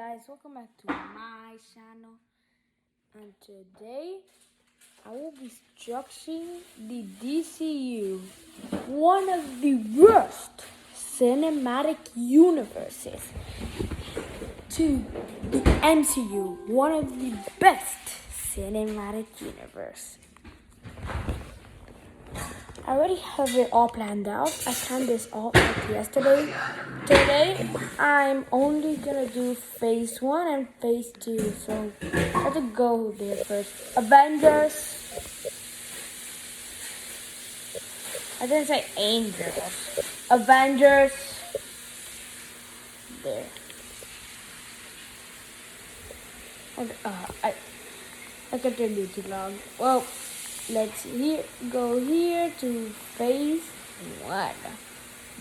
guys, welcome back to my channel, and today I will be structuring the DCU, one of the worst cinematic universes, to the MCU, one of the best cinematic universe. I already have it all planned out. I planned this all out yesterday. Today, I'm only gonna do phase 1 and phase 2. So, let's go there first. Avengers. I didn't say Angels. Avengers. There. Okay, I continued too long. Well, let's go here to phase 1.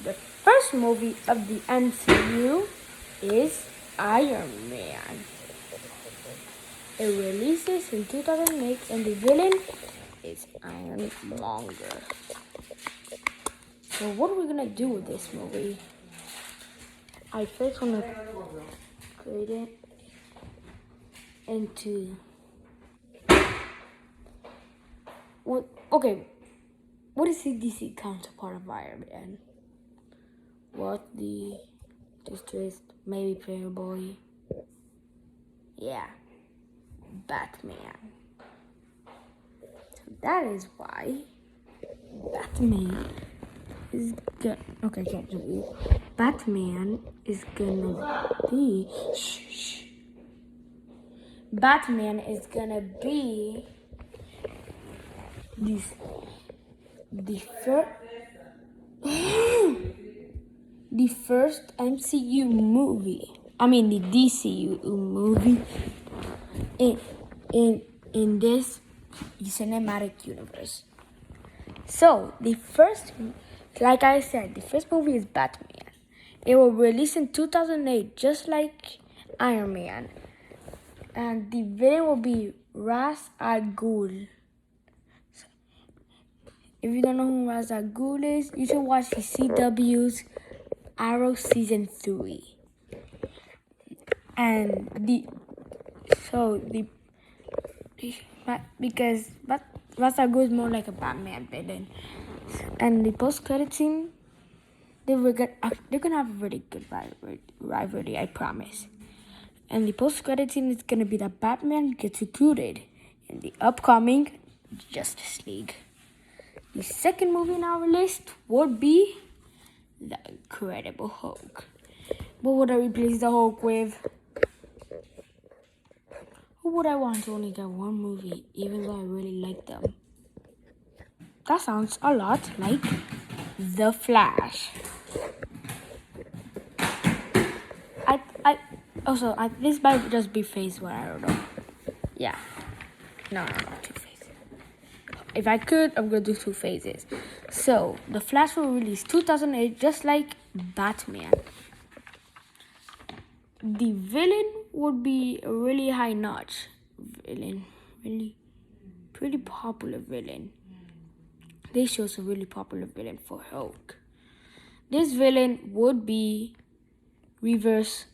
The first movie of the MCU is Iron Man. It releases in 2008 and the villain is Ironmonger. So what are we gonna do with this movie? I first wanna create it into what is the DC counterpart of Iron Man? What the twist? Maybe Playboy. Yeah, Batman. So that is why Batman is Batman is gonna be Batman is gonna be the first MCU movie. I mean the DCU movie in this cinematic universe. So like I said, the first movie is Batman. It will release in 2008, just like Iron Man, and the villain will be Ra's al Ghul. If you don't know who Ra's al Ghul is, you should watch the CW's Arrow Season 3. And because Ra's al Ghul is more like a Batman villain. And the post-credit scene, they're gonna have a really good rivalry, I promise. And the post-credit scene is gonna be that Batman gets recruited in the upcoming Justice League. The second movie on our list would be The Incredible Hulk. What would I replace the Hulk with? Who would I want to only get one movie, even though I really like them? That sounds a lot like The Flash. This might just be phase 1, I don't know. Yeah. No, 2 phases. If I could, I'm gonna do 2 phases. So, The Flash will release 2008, just like Batman. The villain would be a really high-notch villain. Really pretty popular villain. They chose a really popular villain for Hulk. This villain would be Reverse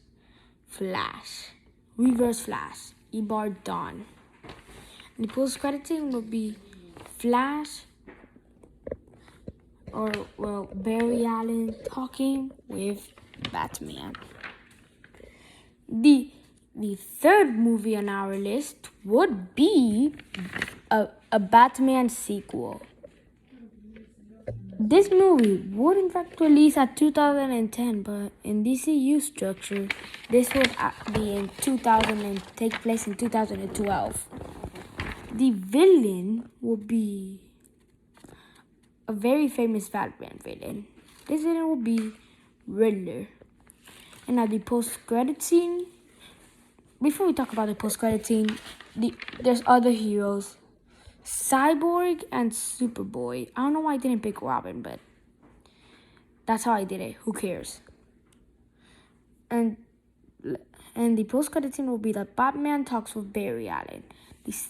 Flash, Ebar Dawn. The post-credit scene would be Flash, Barry Allen talking with Batman. The third movie on our list would be a Batman sequel. This movie would in fact release at 2010, but in DCU structure, this would be in 2000 and take place in 2012. The villain will be a very famous Batman villain. This villain will be Riddler. And at the post-credit scene, before we talk about the post-credit scene, there's other heroes. Cyborg and Superboy. I don't know why I didn't pick Robin, but that's how I did it. Who cares? And the post-credit scene will be that Batman talks with Barry Allen. It's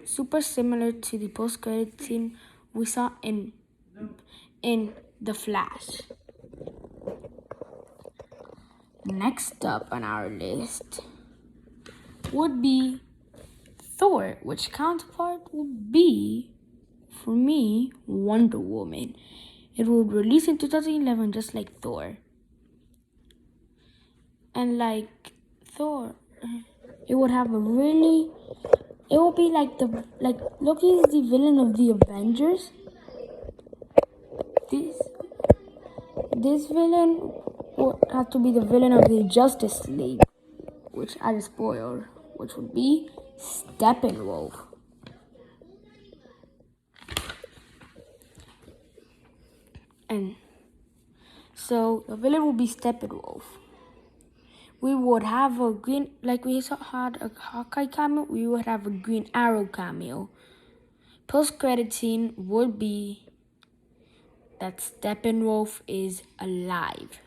super similar to the post-credit scene we saw in The Flash. Next up on our list would be Thor, which counterpart would be, for me, Wonder Woman. It would release in 2011 just like Thor. And like Thor, it would have a really, it would be like Loki is the villain of the Avengers. This villain would have to be the villain of the Justice League, which I just spoiled, which would be Steppenwolf. And so the villain would be Steppenwolf. We would have a green, like we had a Hawkeye cameo, we would have a Green Arrow cameo. Post-credit scene would be that Steppenwolf is alive.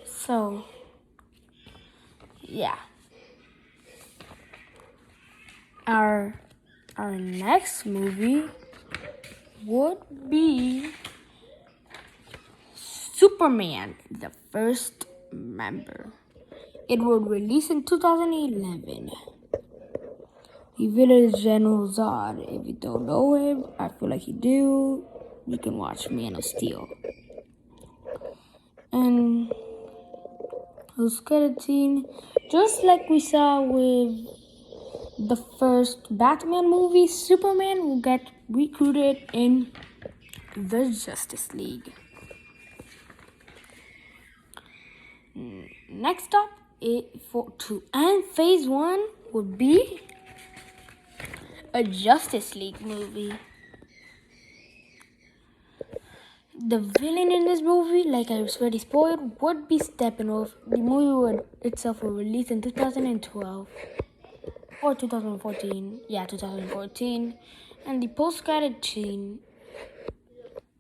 So, yeah. Our next movie would be Superman, the first member. It would release in 2011. The villain is General Zod. If you don't know him, I feel like you do. You can watch Man of Steel. And the credit scene, just like we saw with the first Batman movie, Superman will get recruited in the Justice League. Next up, to end phase 1 would be a Justice League movie. The villain in this movie, like I was already spoiled, would be Steppenwolf. The movie itself will release in 2012 or 2014. Yeah, 2014. And the post-credit scene,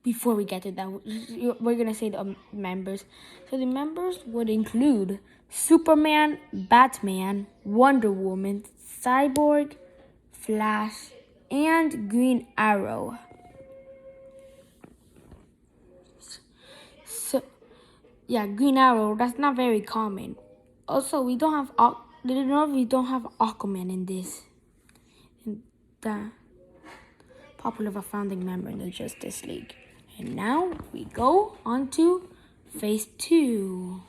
before we get to that, we're gonna say the members. So the members would include Superman, Batman, Wonder Woman, Cyborg, Flash, and Green Arrow. So, yeah, Green Arrow, that's not very common. Also, we don't have Aquaman in this. The popular founding member in the Justice League. And now we go on to phase 2.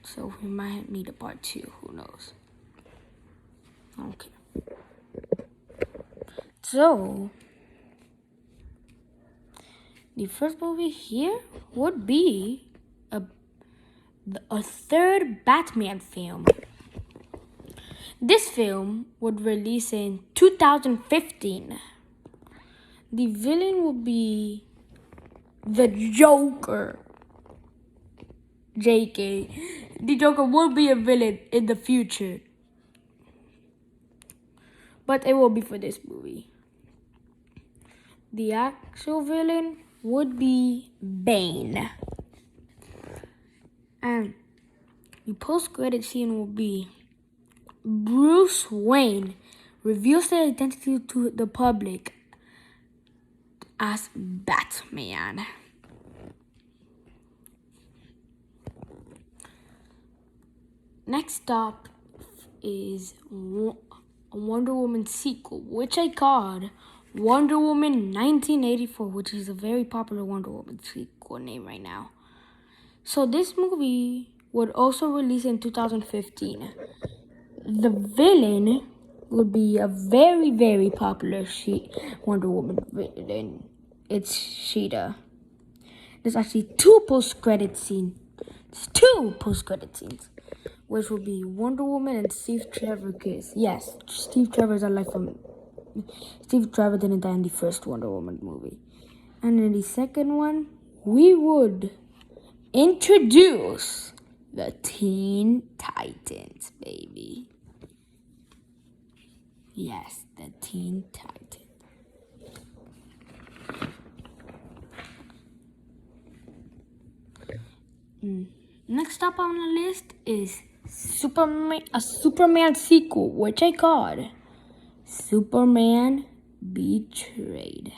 So we might need a part 2, who knows? Okay. So the first movie here would be a third Batman film. This film would release in 2015. The villain would be the Joker. JK. The Joker will be a villain in the future. But it will be for this movie. The actual villain would be Bane. And the post-credit scene will be Bruce Wayne reveals their identity to the public as Batman. Next up is a Wonder Woman sequel, which I called Wonder Woman 1984, which is a very popular Wonder Woman sequel name right now. So this movie would also release in 2015. The villain would be a very, very popular Wonder Woman villain. It's Cheetah. There's actually 2 post-credit scenes. Which will be Wonder Woman and Steve Trevor kiss. Yes, Steve Trevor's alive from... Steve Trevor didn't die in the first Wonder Woman movie. And in the second one, we would introduce the Teen Titans, baby. Yes, the Teen Titans. Next up on the list is a Superman sequel, which I called Superman Betrayed.